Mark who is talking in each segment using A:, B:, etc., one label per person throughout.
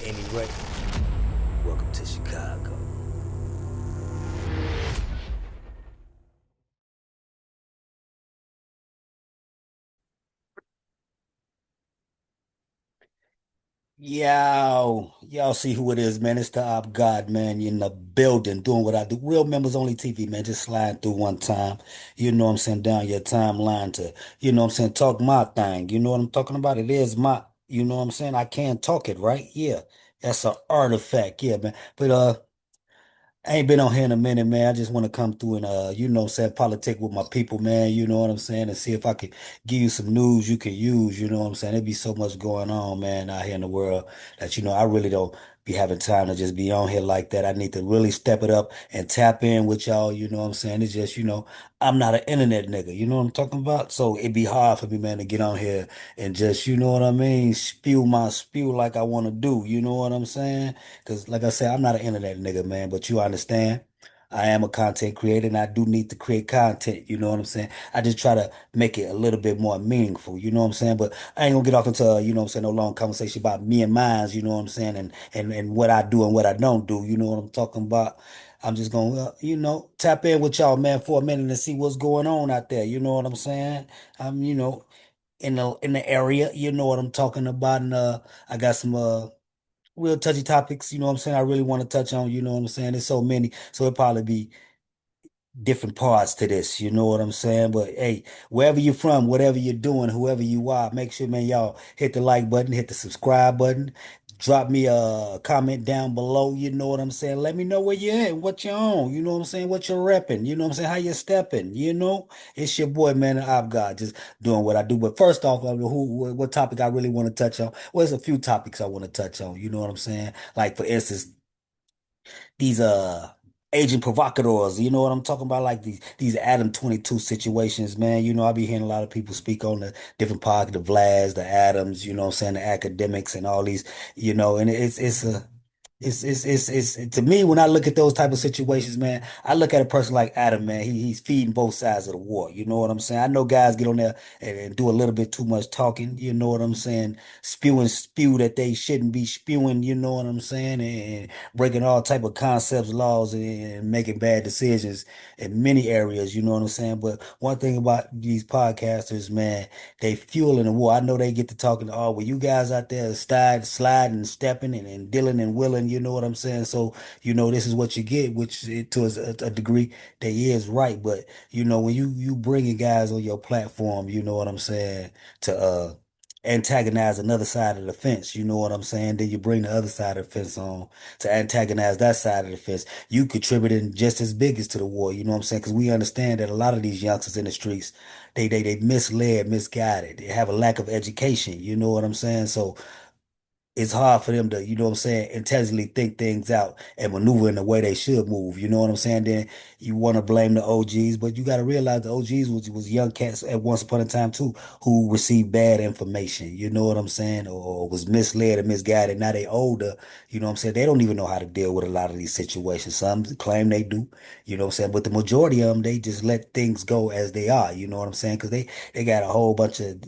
A: Anyway, welcome to Chicago. Y'all see who it is, man. It's the Op God, man. You in the building doing what I do. Real members only TV, man. Just sliding through one time. You know what I'm saying? Down your timeline to, what I'm saying? Talk my thing. You know what I'm talking about? It is my, you know what I'm saying? I can talk it, right? Yeah. That's an artifact. Yeah, man. But I ain't been on here in a minute, man. I just want to come through and say politic with my people, man. You know what I'm saying? And see if I could give you some news you can use, you know what I'm saying? There'd be so much going on, man, out here in the world that I really don't be having time to just be on here like that. I need to really step it up and tap in with y'all, you know what I'm saying? It's just, I'm not an internet nigga, you know what I'm talking about? So it'd be hard for me, man, to get on here and just, you know what I mean, spew my spew like I want to do, you know what I'm saying? Because, like I said, I'm not an internet nigga, man, but you understand. I am a content creator and I do need to create content. You know what I'm saying? I just try to make it a little bit more meaningful. You know what I'm saying? But I ain't gonna get off into, what I'm saying, no long conversation about me and mines. You know what I'm saying? And what I do and what I don't do. You know what I'm talking about? I'm just gonna, tap in with y'all, man, for a minute and see what's going on out there. You know what I'm saying? I'm, in the area. You know what I'm talking about? And I got some real touchy topics, you know what I'm saying? I really want to touch on, you know what I'm saying? There's so many, so it'll probably be different parts to this, you know what I'm saying? But hey, wherever you're from, whatever you're doing, whoever you are, make sure, man, y'all hit the like button, hit the subscribe button, drop me a comment down below, you know what I'm saying? Let me know where you're at, what you're on, you know what I'm saying? What you're repping, you know what I'm saying? How you stepping, you know? It's your boy, man, I've got just doing what I do. But first off, what topic I really want to touch on? Well, there's a few topics I want to touch on, you know what I'm saying? Like, for instance, these agent provocateurs, you know what I'm talking about? Like these Adam 22 situations, man. You know, I be hearing a lot of people speak on the different parts, the Vlads, the Adams, you know what I'm saying, the academics and all these, and it's to me when I look at those type of situations, man, I look at a person like Adam, man. He's feeding both sides of the war. You know what I'm saying? I know guys get on there and do a little bit too much talking. You know what I'm saying? Spewing spew that they shouldn't be spewing. You know what I'm saying? And breaking all type of concepts, laws, and making bad decisions in many areas. You know what I'm saying? But one thing about these podcasters, man, they fueling the war. I know they get to talking. Oh, well, you guys out there sliding, stepping, and dealing and willing. You know what I'm saying? So this is what you get, which to a degree they is right. But when you bringing guys on your platform, you know what I'm saying, to antagonize another side of the fence. You know what I'm saying? Then you bring the other side of the fence on to antagonize that side of the fence. You contributing just as big as to the war. You know what I'm saying? Because we understand that a lot of these youngsters in the streets, they misled, misguided. They have a lack of education. You know what I'm saying? So it's hard for them to, you know what I'm saying, intelligently think things out and maneuver in the way they should move. You know what I'm saying? Then you want to blame the OGs, but you got to realize the OGs was young cats at once upon a time too, who received bad information. You know what I'm saying? Or was misled or misguided. Now they older, you know what I'm saying? They don't even know how to deal with a lot of these situations. Some claim they do, you know what I'm saying? But the majority of them, they just let things go as they are. You know what I'm saying? Because they got a whole bunch of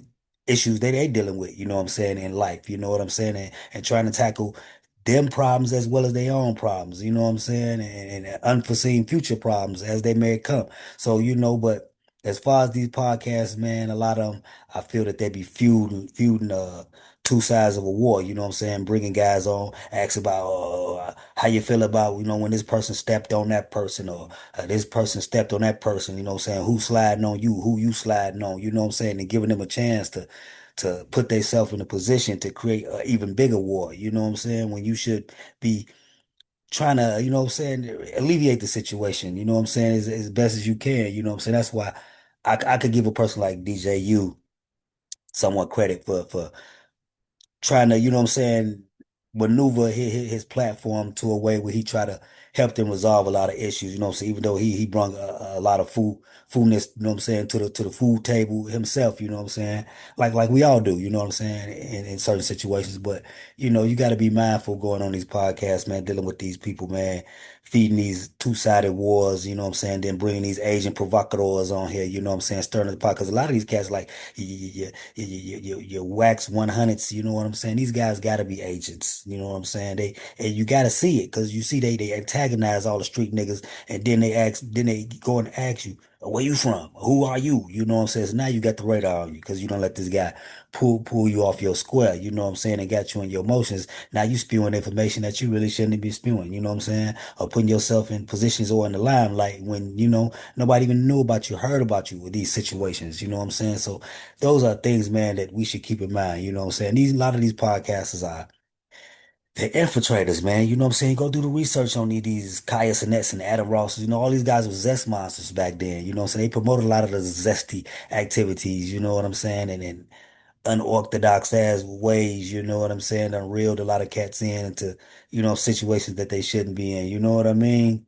A: issues they dealing with, you know what I'm saying, in life, you know what I'm saying, and trying to tackle them problems as well as their own problems, you know what I'm saying, and unforeseen future problems as they may come. So, but as far as these podcasts, man, a lot of them, I feel that they be feuding two sides of a war, you know what I'm saying, bringing guys on, ask about how you feel about, when this person stepped on that person or this person stepped on that person, you know what I'm saying, who sliding on you, who you sliding on, you know what I'm saying, and giving them a chance to put themselves in a position to create an even bigger war. You know what I'm saying? When you should be trying to, you know what I'm saying, alleviate the situation, you know what I'm saying, as best as you can. You know what I'm saying? That's why I could give a person like DJU somewhat credit for trying to, you know what I'm saying, maneuver his platform to a way where he try to help them resolve a lot of issues, you know what I'm saying, even though he brought a lot of foodness, you know what I'm saying, to the food table himself, you know what I'm saying, like we all do, you know what I'm saying, in certain situations. But you got to be mindful going on these podcasts, man, dealing with these people, man, feeding these two-sided wars, you know what I'm saying? Then bringing these Asian provocateurs on here, you know what I'm saying? Stirring the pot. Because a lot of these cats, like, you wax 100s, you know what I'm saying? These guys got to be agents, you know what I'm saying? And you got to see it because you see they antagonize all the street niggas and then they go and ask you, where you from? Who are you? You know what I'm saying? So now you got the radar on you because you don't let this guy pull you off your square, you know what I'm saying? And got you in your emotions. Now you spewing information that you really shouldn't be spewing, you know what I'm saying? Or putting yourself in positions or in the limelight when, nobody even knew about you, heard about you with these situations, you know what I'm saying? So those are things, man, that we should keep in mind, you know what I'm saying? A lot of these podcasters are they're infiltrators, man. You know what I'm saying? Go do the research on these Kaya Sinets and Adam Rosses. All these guys were zest monsters back then. You know what I'm saying? They promoted a lot of the zesty activities, you know what I'm saying? And unorthodox ass ways, you know what I'm saying? Done reeled a lot of cats in into, situations that they shouldn't be in. You know what I mean?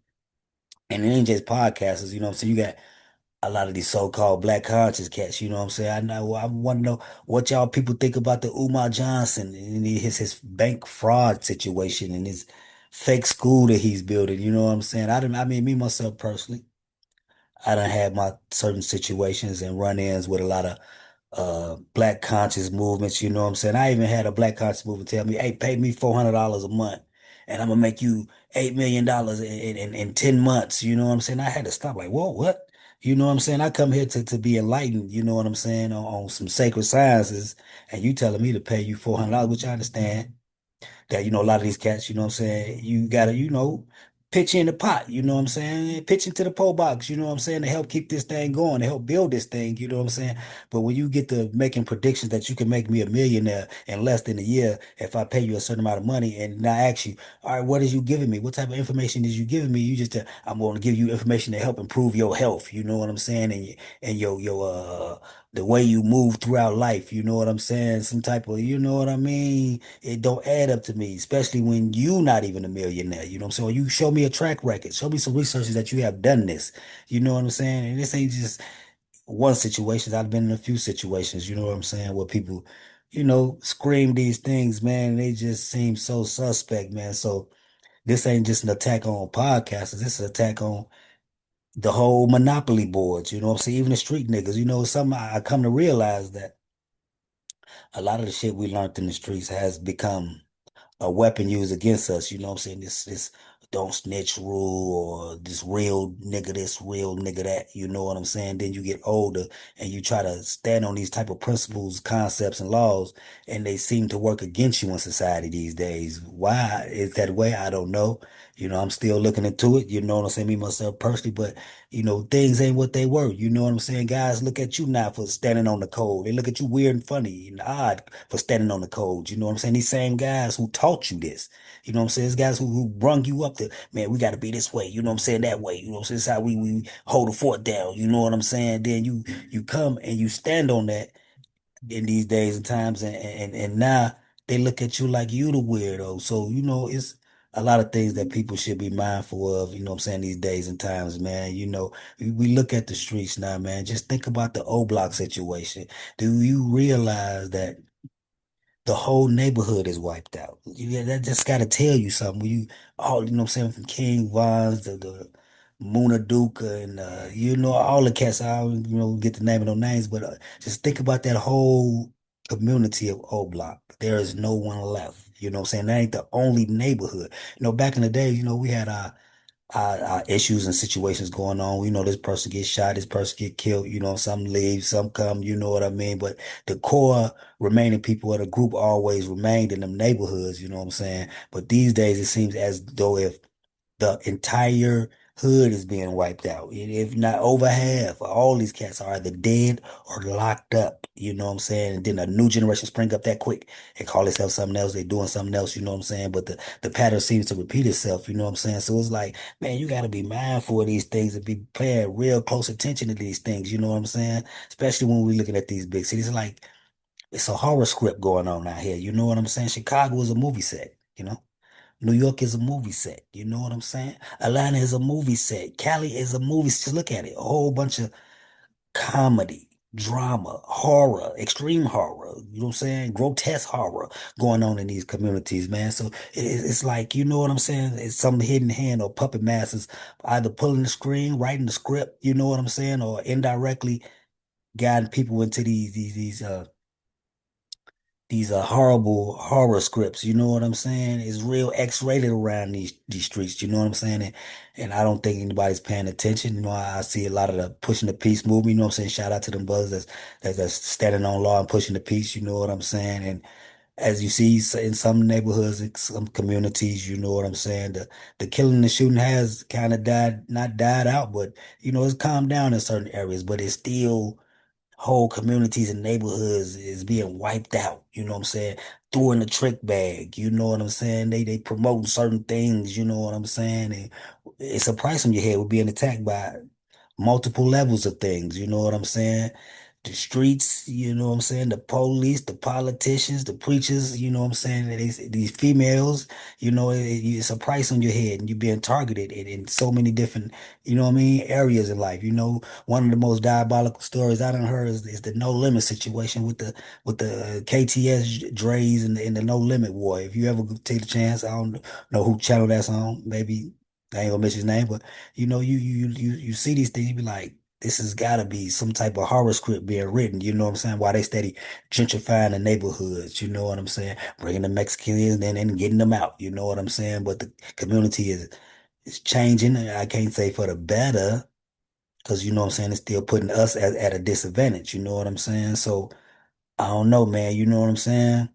A: And it ain't just podcasters, you know what I'm saying? You got a lot of these so-called black conscious cats, you know what I'm saying? I want to know what y'all people think about the Umar Johnson and his bank fraud situation and his fake school that he's building, you know what I'm saying? I mean, me myself personally, I done had my certain situations and run-ins with a lot of black conscious movements, you know what I'm saying? I even had a black conscious movement tell me, hey, pay me $400 a month and I'm gonna make you $8 million in 10 months, you know what I'm saying? I had to stop like, whoa, what? You know what I'm saying? I come here to be enlightened, you know what I'm saying, on some sacred sciences, and you telling me to pay you $400, which I understand that, a lot of these cats, you know what I'm saying, you gotta, pitch in the pot, you know what I'm saying? Pitch into the pole box, you know what I'm saying, to help keep this thing going, to help build this thing, you know what I'm saying? But when you get to making predictions that you can make me a millionaire in less than a year if I pay you a certain amount of money, and I ask you, all right, what is you giving me? What type of information is you giving me? You just, I'm going to give you information to help improve your health, you know what I'm saying? And the way you move throughout life, you know what I'm saying? Some type of, you know what I mean? It don't add up to me, especially when you not even a millionaire. You know what I'm saying? You show me a track record, show me some researches that you have done this. You know what I'm saying? And this ain't just one situation. I've been in a few situations, you know what I'm saying, where people, scream these things, man, and they just seem so suspect, man. So this ain't just an attack on podcasters. This is an attack on the whole monopoly boards, you know what I'm saying? Even the street niggas, some I come to realize that a lot of the shit we learned in the streets has become a weapon used against us. You know what I'm saying? This don't snitch rule or this real nigga this, real nigga that. You know what I'm saying? Then you get older and you try to stand on these type of principles, concepts, and laws, and they seem to work against you in society these days. Why is that way? I don't know. I'm still looking into it. You know what I'm saying? Me myself personally, but things ain't what they were. You know what I'm saying? Guys look at you now for standing on the code. They look at you weird and funny and odd for standing on the code. You know what I'm saying? These same guys who taught you this. You know what I'm saying? These guys who brung you up to, man, we got to be this way. You know what I'm saying? That way. You know what I'm saying? This is how we hold the fort down. You know what I'm saying? Then you come and you stand on that in these days and times, and now they look at you like you the weirdo. So, it's a lot of things that people should be mindful of, you know what I'm saying, these days and times, man. We look at the streets now, man. Just think about the O Block situation. Do you realize that the whole neighborhood is wiped out? Yeah, that just got to tell you something. You know what I'm saying, from King Vons to the Muna Duca and, all the cats, I don't, get the name of no names, but just think about that whole community of O Block. There is no one left. You know what I'm saying? That ain't the only neighborhood. Back in the day, we had our issues and situations going on. We know this person gets shot, this person get killed, some leave, some come, you know what I mean? But the core remaining people of the group always remained in them neighborhoods, you know what I'm saying? But these days it seems as though if the entire hood is being wiped out. If not over half, all these cats are either dead or locked up. You know what I'm saying? And then a new generation spring up that quick and call themselves something else. They doing something else. You know what I'm saying? But the pattern seems to repeat itself. You know what I'm saying? So it's like, man, you got to be mindful of these things and be paying real close attention to these things. You know what I'm saying? Especially when we're looking at these big cities. It's a horror script going on out here. You know what I'm saying? Chicago is a movie set. New York is a movie set. You know what I'm saying? Atlanta is a movie set. Cali is a movie set. Just look at it. A whole bunch of comedy. drama, horror, extreme horror, you know what I'm saying? Grotesque horror going on in these communities, man. So it's like, you know what I'm saying? It's some hidden hand or puppet masters either pulling the string, writing the script, you know what I'm saying? Or indirectly guiding people into these horrible horror scripts, you know what I'm saying? It's real X-rated around these streets, you know what I'm saying? And I don't think anybody's paying attention. You know, I see a lot of the pushing the peace movement, you know what I'm saying? Shout out to them brothers that's standing on law and pushing the peace, you know what I'm saying? And as you see in some neighborhoods, in some communities, you know what I'm saying? The killing and the shooting has kind of not died out, but you know, it's calmed down in certain areas, but it's still whole communities and neighborhoods is being wiped out. You know what I'm saying? Threw in the trick bag. You know what I'm saying? They promote certain things. You know what I'm saying? And it's a price on your head with being attacked by multiple levels of things. You know what I'm saying? The streets, you know what I'm saying? The police, the politicians, the preachers, you know what I'm saying? These females, you know, it's a price on your head and you're being targeted in so many different, you know what I mean, areas in life. You know, one of the most diabolical stories I done heard is the No Limit situation with the KTS Dre's and the No Limit War. If you ever take the chance, I don't know who channel that's on. Maybe I ain't gonna miss his name, but you know, you see these things, you be like, this has got to be some type of horror script being written. You know what I'm saying? Why they steady gentrifying the neighborhoods. You know what I'm saying? Bringing the Mexicans in and getting them out. You know what I'm saying? But the community is changing. I can't say for the better. Cause you know what I'm saying, it's still putting us at a disadvantage. You know what I'm saying? So I don't know, man. You know what I'm saying?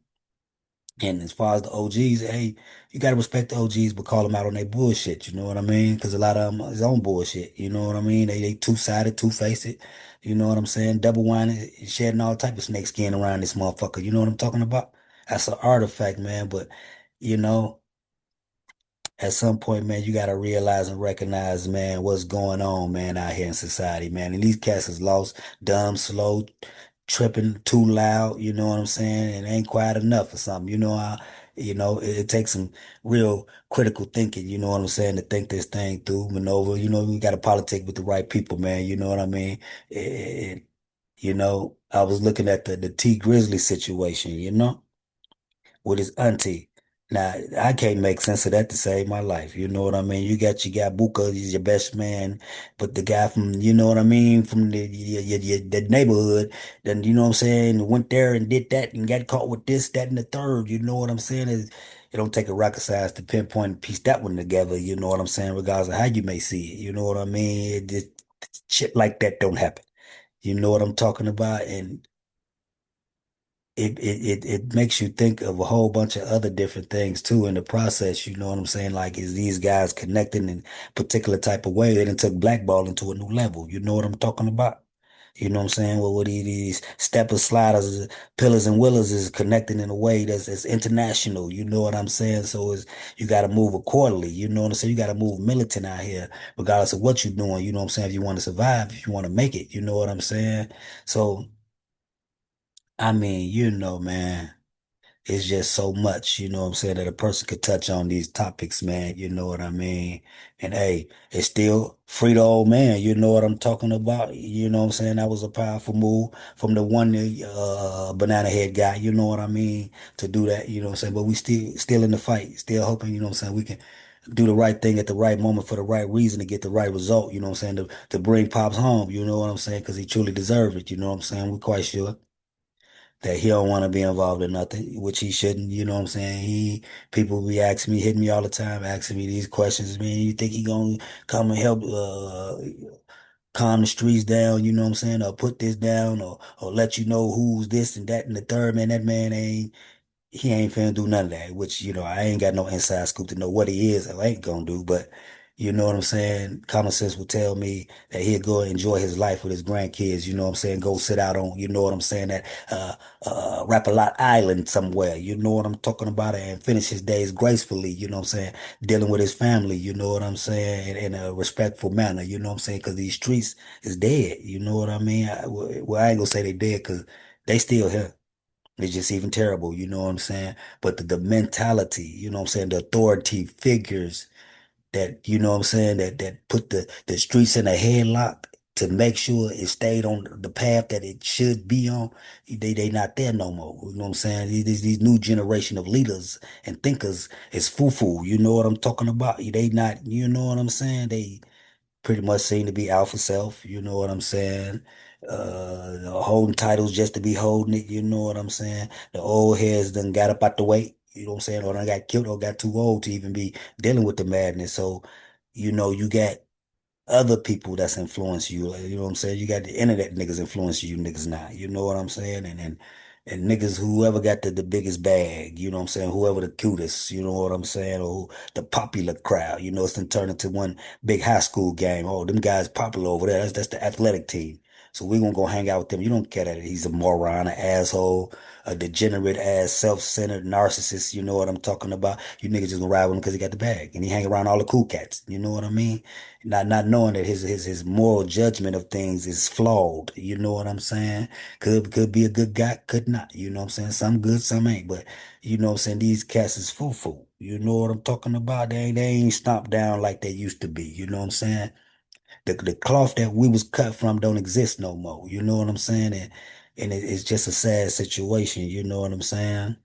A: And as far as the OGs, hey, you gotta respect the OGs, but call them out on their bullshit. You know what I mean? Cause a lot of them is on bullshit. You know what I mean? They two-sided, two-faced. You know what I'm saying? Double whining, shedding all type of snake skin around this motherfucker. You know what I'm talking about? That's an artifact, man. But you know at some point, man, you got to realize and recognize, man, what's going on, man, out here in society, man. And these cats is lost, dumb, slow, tripping, too loud, you know what I'm saying? And ain't quiet enough or something. It takes some real critical thinking, you know what I'm saying, to think this thing through, maneuver. You know, we got to politic with the right people, man. You know what I mean? I was looking at the T Grizzly situation, with his auntie. Now, I can't make sense of that to save my life. You know what I mean? You got Buka, he's your best man, but the guy from, you know what I mean, from the neighborhood, then, you know what I'm saying, went there and did that and got caught with this, that, and the third. You know what I'm saying? It don't take a rocket science to pinpoint and piece that one together. You know what I'm saying? Regardless of how you may see it. You know what I mean? Shit like that don't happen. You know what I'm talking about? And it makes you think of a whole bunch of other different things too in the process. You know what I'm saying? Like, is these guys connecting in particular type of way? They done took blackballing to a new level. You know what I'm talking about? You know what I'm saying? Well, what these steppers, sliders, pillars, and willers is connecting in a way that's international. You know what I'm saying? So you got to move accordingly. You know what I'm saying? You got to move militant out here, regardless of what you're doing. You know what I'm saying? If you want to survive, if you want to make it, you know what I'm saying? So, I mean, man. It's just so much, you know what I'm saying, that a person could touch on these topics, man. You know what I mean? And hey, it's still free the old man. You know what I'm talking about? You know what I'm saying? That was a powerful move from the one banana head guy. You know what I mean? To do that, you know what I'm saying? But we still in the fight, still hoping, you know what I'm saying, we can do the right thing at the right moment for the right reason to get the right result. You know what I'm saying? To bring Pops home. You know what I'm saying? Because he truly deserved it. You know what I'm saying? We're quite sure that he don't want to be involved in nothing, which he shouldn't. You know what I'm saying? People be asking me, hitting me all the time, asking me these questions. Man, you think he gonna come and help calm the streets down? You know what I'm saying? Or put this down, or let you know who's this and that and the third. Man, that man he ain't finna do none of that, which, I ain't got no inside scoop to know what he is or ain't gonna do, but you know what I'm saying? Common sense would tell me that he'll go enjoy his life with his grandkids, you know what I'm saying? Go sit out on, you know what I'm saying, that Rap-A-Lot Island somewhere, you know what I'm talking about, and finish his days gracefully, you know what I'm saying? Dealing with his family, you know what I'm saying, in a respectful manner, you know what I'm saying? Because these streets is dead, you know what I mean? Well, I ain't gonna say they dead because they still here. It's just even terrible, you know what I'm saying? But the mentality, you know what I'm saying, the authority figures that, you know what I'm saying, that put the streets in a headlock. to make sure it stayed on the path that it should be on, they not there no more. You know what I'm saying? These new generation of leaders and thinkers is foo-foo. You know what I'm talking about? They not, you know what I'm saying? They pretty much seem to be alpha self, you know what I'm saying? Holding titles just to be holding it, you know what I'm saying? The old heads done got up out the way, you know what I'm saying? Or done got killed or got too old to even be dealing with the madness. So, you got other people that's influence you. Like, you know what I'm saying? You got the internet niggas influence you niggas now. You know what I'm saying? And niggas whoever got the biggest bag, you know what I'm saying? Whoever the cutest, you know what I'm saying? Or the popular crowd, it's been turned into one big high school game. Oh, them guys popular over there. That's the athletic team. So we gonna go hang out with them. You don't care that he's a moron, an asshole, a degenerate ass, self-centered narcissist. You know what I'm talking about? You niggas just gonna ride with him because he got the bag and he hang around all the cool cats. You know what I mean? Not knowing that his moral judgment of things is flawed. You know what I'm saying? Could be a good guy, could not. You know what I'm saying? Some good, some ain't. But you know what I'm saying? These cats is foo-foo. You know what I'm talking about? They ain't stomped down like they used to be. You know what I'm saying? The cloth that we was cut from don't exist no more. You know what I'm saying? And it's just a sad situation. You know what I'm saying?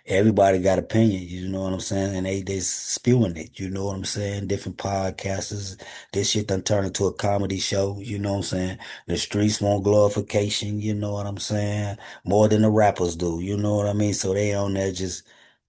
A: Everybody got opinion, you know what I'm saying? And they spewing it, you know what I'm saying? Different podcasters. This shit done turned into a comedy show, you know what I'm saying? The streets want glorification, you know what I'm saying? More than the rappers do, you know what I mean? So they on there just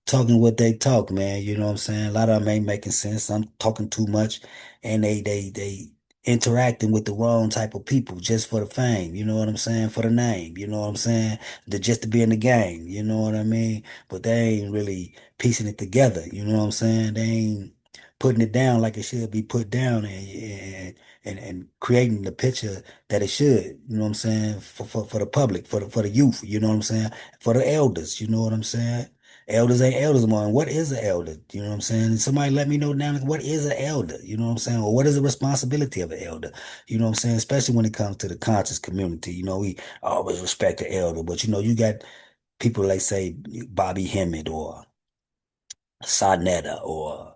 A: talking what they talk, man, you know what I'm saying? A lot of them ain't making sense. I'm talking too much and they interacting with the wrong type of people just for the fame, you know what I'm saying? For the name, you know what I'm saying? Just to be in the game, you know what I mean? But they ain't really piecing it together. You know what I'm saying? They ain't putting it down like it should be put down and creating the picture that it should. You know what I'm saying? For the public, for the youth. You know what I'm saying? For the elders. You know what I'm saying? Elders ain't elders anymore. And what is an elder? You know what I'm saying? Somebody let me know down what is an elder? You know what I'm saying? Or what is the responsibility of an elder? You know what I'm saying? Especially when it comes to the conscious community. We always respect the elder, but you got people like say Bobby Hemmett or Sonetta or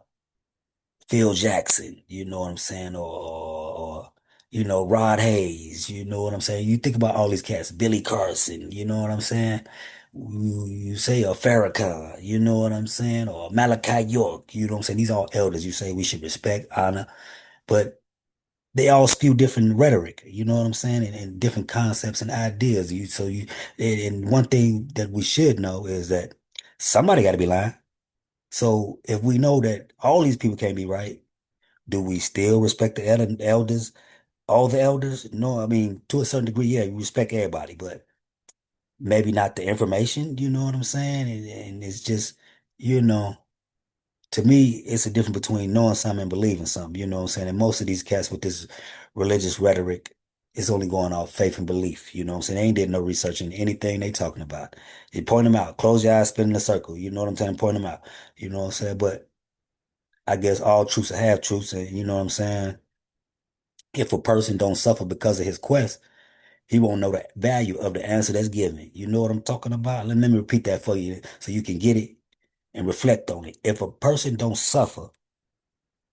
A: Phil Jackson, you know what I'm saying, or Rod Hayes, you know what I'm saying. You think about all these cats, Billy Carson, you know what I'm saying. You say a Farrakhan, you know what I'm saying, or Malachi York, you know what I'm saying. These are all elders. You say we should respect, honor, but they all spew different rhetoric, you know what I'm saying, and different concepts and ideas. And one thing that we should know is that somebody got to be lying. So if we know that all these people can't be right, do we still respect the elders, all the elders? No, I mean, to a certain degree, yeah, we respect everybody, but maybe not the information, you know what I'm saying? And it's just, you know. To me, it's a difference between knowing something and believing something, you know what I'm saying? And most of these cats with this religious rhetoric is only going off faith and belief, you know what I'm saying? They ain't did no research in anything they talking about. You point them out, close your eyes, spin in a circle, you know what I'm saying? Point them out, you know what I'm saying? But I guess all truths are half truths, and you know what I'm saying? If a person don't suffer because of his quest, he won't know the value of the answer that's given. You know what I'm talking about? Let me repeat that for you so you can get it and reflect on it. If a person don't suffer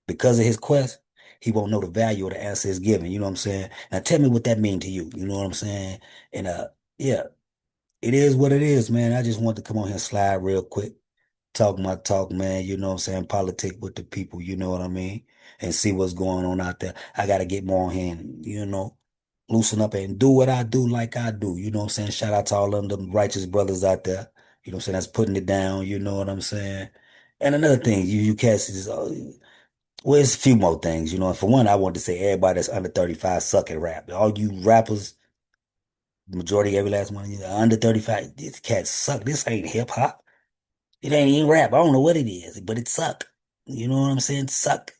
A: because of his quest, he won't know the value of the answer is given. You know what I'm saying? Now tell me what that mean to you. You know what I'm saying? And yeah, it is what it is, man. I just want to come on here and slide real quick, talk my talk, man. You know what I'm saying? Politic with the people, you know what I mean? And see what's going on out there. I gotta get more on here and, loosen up and do what I do like I do. You know what I'm saying? Shout out to all of them righteous brothers out there. You know what I'm saying? That's putting it down. You know what I'm saying? And another thing, you cats is well, it's a few more things, For one, I want to say everybody that's under 35 suck at rap. All you rappers, the majority, every last one of you are under 35. These cats suck. This ain't hip hop. It ain't even rap. I don't know what it is, but it suck. You know what I'm saying? Suck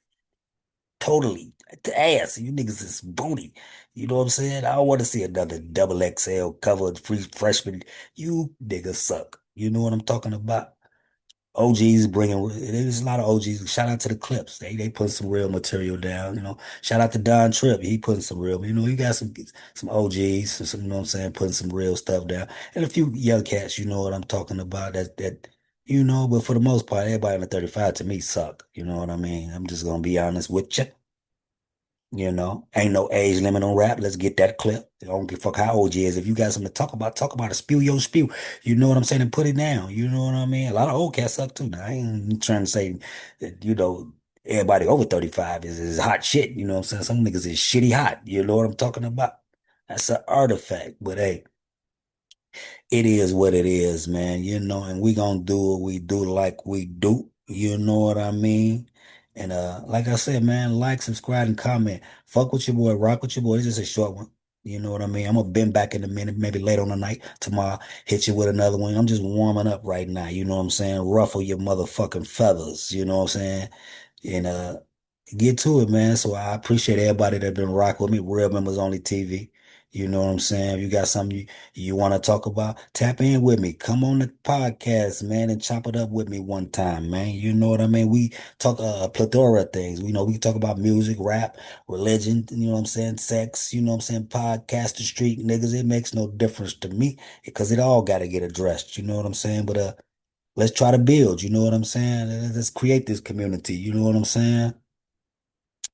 A: totally. The ass. You niggas is booty. You know what I'm saying? I don't want to see another double XL covered free freshman. You niggas suck. You know what I'm talking about? OGs bringing, there's a lot of OGs. Shout out to the Clips. They put some real material down, Shout out to Don Tripp. He putting some real, you got some OGs, you know what I'm saying, putting some real stuff down. And a few young cats, you know what I'm talking about, but for the most part, everybody under 35 to me suck. You know what I mean? I'm just gonna be honest with you. Ain't no age limit on rap. Let's get that clip. I don't give a fuck how old you is. If you got something to talk about it. Spill your spew. You know what I'm saying? And put it down. You know what I mean? A lot of old cats suck too. Now, I ain't trying to say that, everybody over 35 is hot shit. You know what I'm saying? Some niggas is shitty hot. You know what I'm talking about? That's an artifact. But hey, it is what it is, man. And we gonna do what we do like we do. You know what I mean? And like I said, man, like, subscribe, and comment. Fuck with your boy, rock with your boy. It's just a short one. You know what I mean? I'm gonna bend back in a minute, maybe later on the night, tomorrow, hit you with another one. I'm just warming up right now. You know what I'm saying? Ruffle your motherfucking feathers. You know what I'm saying? And get to it, man. So I appreciate everybody that been rocking with me. Real Members Only TV. You know what I'm saying? If you got something you want to talk about, tap in with me. Come on the podcast, man, and chop it up with me one time, man. You know what I mean? We talk a plethora of things. We talk about music, rap, religion, you know what I'm saying? Sex, you know what I'm saying? Podcast, the street niggas. It makes no difference to me because it all got to get addressed. You know what I'm saying? But let's try to build. You know what I'm saying? Let's create this community. You know what I'm saying?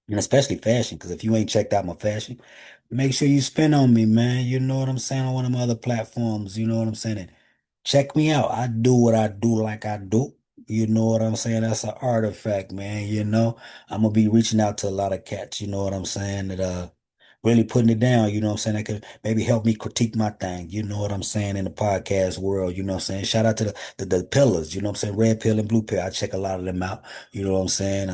A: And especially fashion, because if you ain't checked out my fashion, make sure you spin on me, man. You know what I'm saying? On one of my other platforms, you know what I'm saying? And check me out. I do what I do like I do. You know what I'm saying? That's an artifact, man. I'm gonna be reaching out to a lot of cats, you know what I'm saying? That really putting it down, you know what I'm saying? That could maybe help me critique my thing, you know what I'm saying, in the podcast world, you know what I'm saying? Shout out to the pillars, you know what I'm saying? Red pill and blue pill. I check a lot of them out, you know what I'm saying?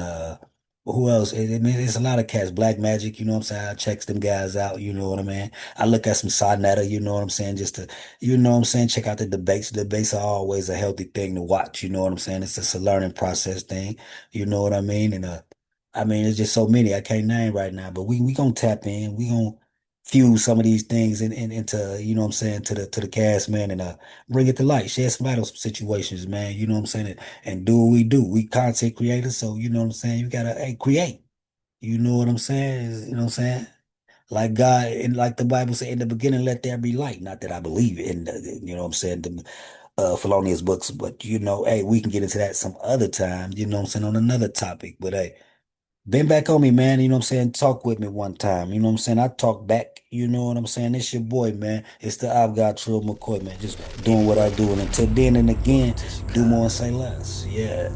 A: Who else? I mean, it's a lot of cats. Black Magic, you know what I'm saying? I checks them guys out, you know what I mean? I look at some Sonetta, you know what I'm saying? Just to, you know what I'm saying? Check out the debates. Debates are always a healthy thing to watch, you know what I'm saying? It's just a learning process thing, you know what I mean? And I mean, it's just so many I can't name right now, but we gonna tap in. We gonna fuse some of these things into, you know what I'm saying, to the cast, man, and bring it to light, shed some light on some situations, man. You know what I'm saying, and do what we do. We content creators, so you know what I'm saying. You gotta create. You know what I'm saying? You know what I'm saying? Like God and like the Bible said in the beginning, let there be light. Not that I believe in, you know what I'm saying, the felonious books, but hey, we can get into that some other time. You know what I'm saying, on another topic. But hey. Been back on me, man. You know what I'm saying? Talk with me one time. You know what I'm saying? I talk back. You know what I'm saying? It's your boy, man. It's the I've got Trill McCoy, man. Just doing what I do. And until then and again, do more and say less. Yeah.